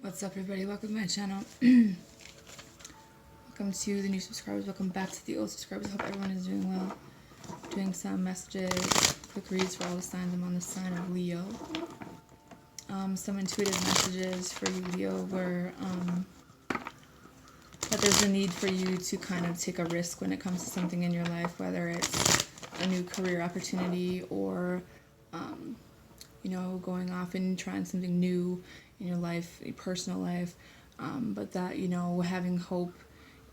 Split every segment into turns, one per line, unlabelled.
What's up, everybody? Welcome to my channel. Welcome to the new subscribers. Welcome back to the old subscribers. Hope everyone is doing well. Doing some messages, quick reads for all the signs. I'm on the sign of Leo. Some intuitive messages for you, Leo, where that there's a need for you to kind of take a risk when it comes to something in your life, whether it's a new career opportunity or going off and trying something new in your life, your personal life, but that, having hope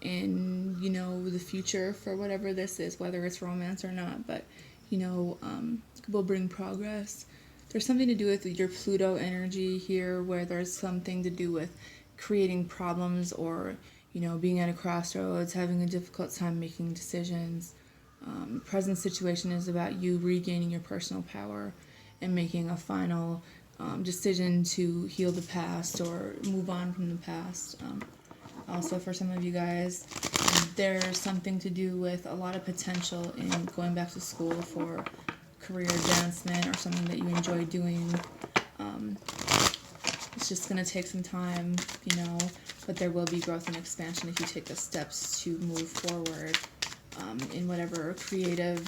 in, the future for whatever this is, whether it's romance or not, but, will bring progress. There's something to do with your Pluto energy here, where there's something to do with creating problems or, being at a crossroads, having a difficult time making decisions. Present situation is about you regaining your personal power and making a final decision to heal the past or move on from the past. Also, for some of you guys, there's something to do with a lot of potential in going back to school for career advancement or something that you enjoy doing. It's just going to take some time, but there will be growth and expansion if you take the steps to move forward in whatever creative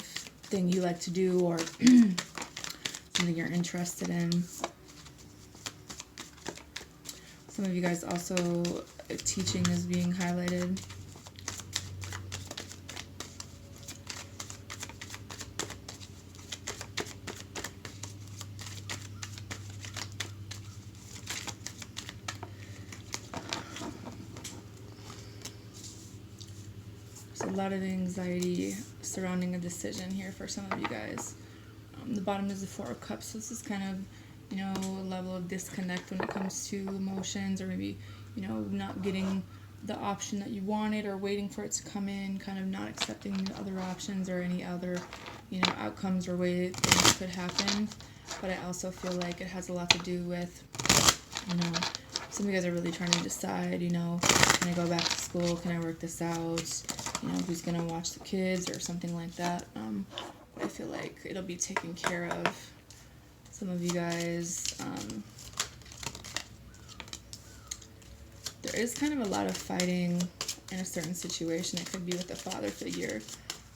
thing you like to do or something you're interested in. Some of you guys also, teaching is being highlighted. There's a lot of anxiety surrounding a decision here for some of you guys. The bottom is the Four of Cups, so this is kind of, a level of disconnect when it comes to emotions, or maybe, not getting the option that you wanted or waiting for it to come in, kind of not accepting the other options or any other, outcomes or way things could happen. But I also feel like it has a lot to do with, some of you guys are really trying to decide, can I go back to school? Can I work this out? Who's going to watch the kids or something like that? I feel like it'll be taken care of. Some of you guys, there is kind of a lot of fighting in a certain situation. It could be with a father figure.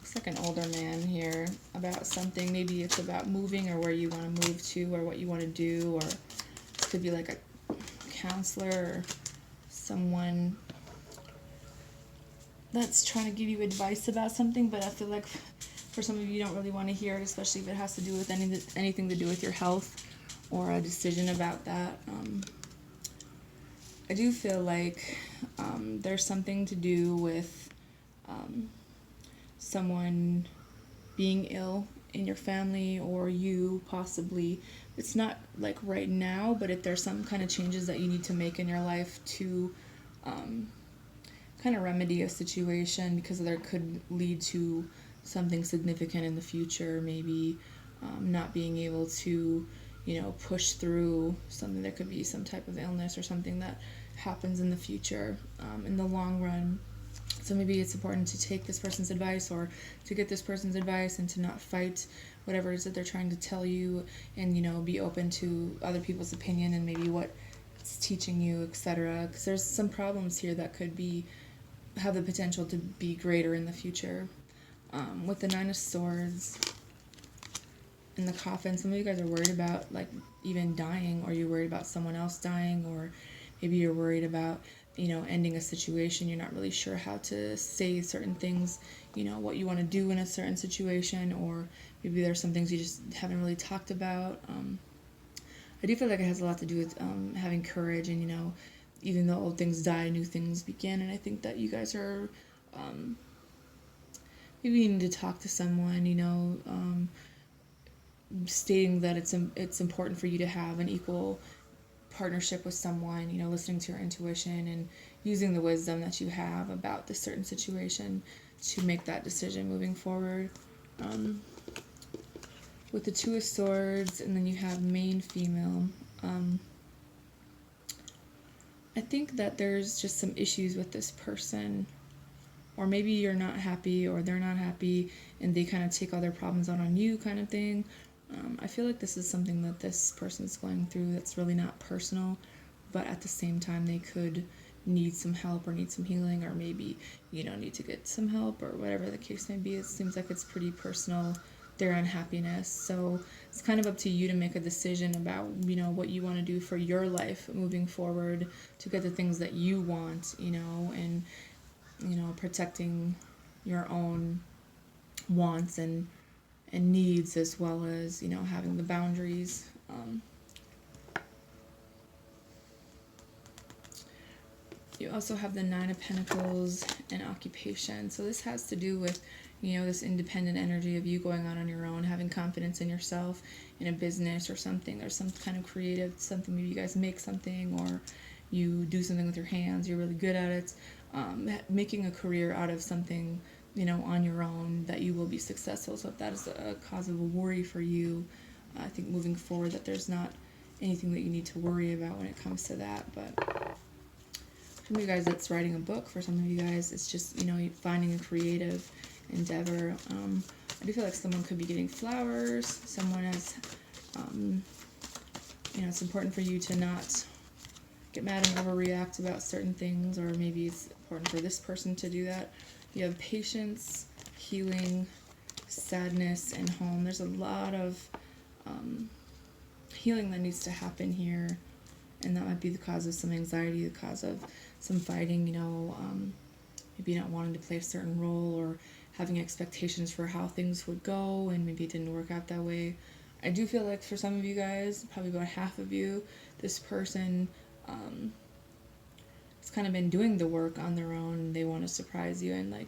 Looks like an older man here about something. Maybe it's about moving or where you want to move to or what you want to do, or it could be like a counselor or someone that's trying to give you advice about something, but I feel like for some of you, you don't really want to hear it, especially if it has to do with anything to do with your health or a decision about that. I do feel like there's something to do with someone being ill in your family or you possibly. It's not like right now, but if there's some kind of changes that you need to make in your life to kind of remedy a situation, because there could lead to something significant in the future, maybe not being able to, push through something. There could be some type of illness or something that happens in the future, in the long run. So maybe it's important to take this person's advice or to get this person's advice and to not fight whatever it is that they're trying to tell you, and, be open to other people's opinion and maybe what it's teaching you, etc. Because there's some problems here that could have the potential to be greater in the future. With the Nine of Swords in the coffin, some of you guys are worried about like even dying, or you're worried about someone else dying, or maybe you're worried about, ending a situation. You're not really sure how to say certain things, what you want to do in a certain situation, or maybe there's some things you just haven't really talked about. I do feel like it has a lot to do with having courage and, even though old things die, new things begin. And I think that you guys are maybe you need to talk to someone, stating that it's important for you to have an equal partnership with someone, listening to your intuition and using the wisdom that you have about this certain situation to make that decision moving forward. With the Two of Swords, and then you have main female. I think that there's just some issues with this person, or maybe you're not happy or they're not happy and they kind of take all their problems out on you, kind of thing. I feel like this is something that this person's going through that's really not personal but at the same time they could need some help or need some healing, or maybe need to get some help, or whatever the case may be. It seems like it's pretty personal, their unhappiness. So it's kind of up to you to make a decision about what you want to do for your life moving forward to get the things that you want, and protecting your own wants and needs, as well as having the boundaries. You also have the Nine of Pentacles and occupation. So this has to do with, this independent energy of you going out on your own, having confidence in yourself, in a business or something. There's some kind of creative something. Maybe you guys make something, or you do something with your hands. You're really good at it. Making a career out of something, on your own, that you will be successful. So if that is a cause of a worry for you, I think moving forward that there's not anything that you need to worry about when it comes to that. But some of you guys, it's writing a book. For some of you guys, it's just, finding a creative endeavor. I do feel like someone could be getting flowers. Someone has, it's important for you to not get mad and overreact about certain things, or maybe it's important for this person to do that. You have patience, healing, sadness, and home. There's a lot of healing that needs to happen here, and that might be the cause of some anxiety, the cause of some fighting, maybe not wanting to play a certain role, or having expectations for how things would go, and maybe it didn't work out that way. I do feel like for some of you guys, probably about half of you, this person has kind of been doing the work on their own. They want to surprise you and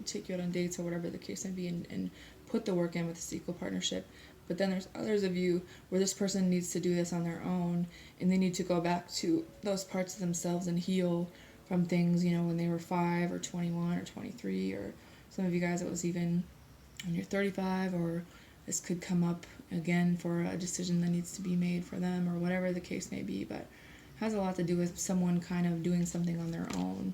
take you out on dates or whatever the case may be, and put the work in with this equal partnership. But then there's others of you where this person needs to do this on their own, and they need to go back to those parts of themselves and heal from things, when they were 5 or 21 or 23, or some of you guys it was even when you're 35, or this could come up again for a decision that needs to be made for them, or whatever the case may be. But it has a lot to do with someone kind of doing something on their own,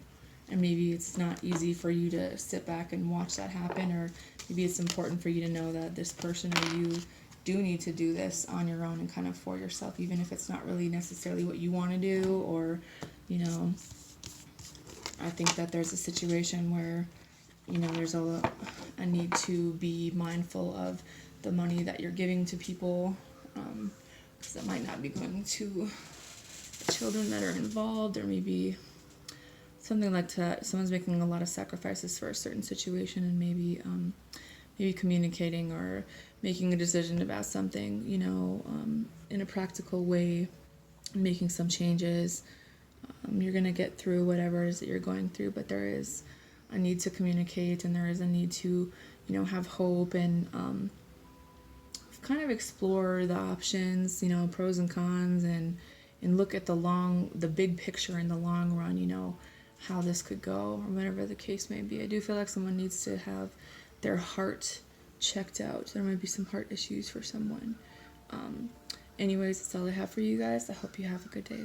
and maybe it's not easy for you to sit back and watch that happen, or maybe it's important for you to know that this person or you do need to do this on your own and kind of for yourself, even if it's not really necessarily what you want to do. Or I think that there's a situation where there's a need to be mindful of the money that you're giving to people, because it might not be going to the children that are involved, or maybe something like that. Someone's making a lot of sacrifices for a certain situation, and maybe communicating or making a decision about something, in a practical way, making some changes. You're going to get through whatever it is that you're going through, but there is a need to communicate, and there is a need to, have hope, and kind of explore the options, pros and cons, and look at the big picture in the long run, how this could go, or whatever the case may be. I do feel like someone needs to have their heart checked out. There might be some heart issues for someone. Anyways, that's all I have for you guys. I hope you have a good day.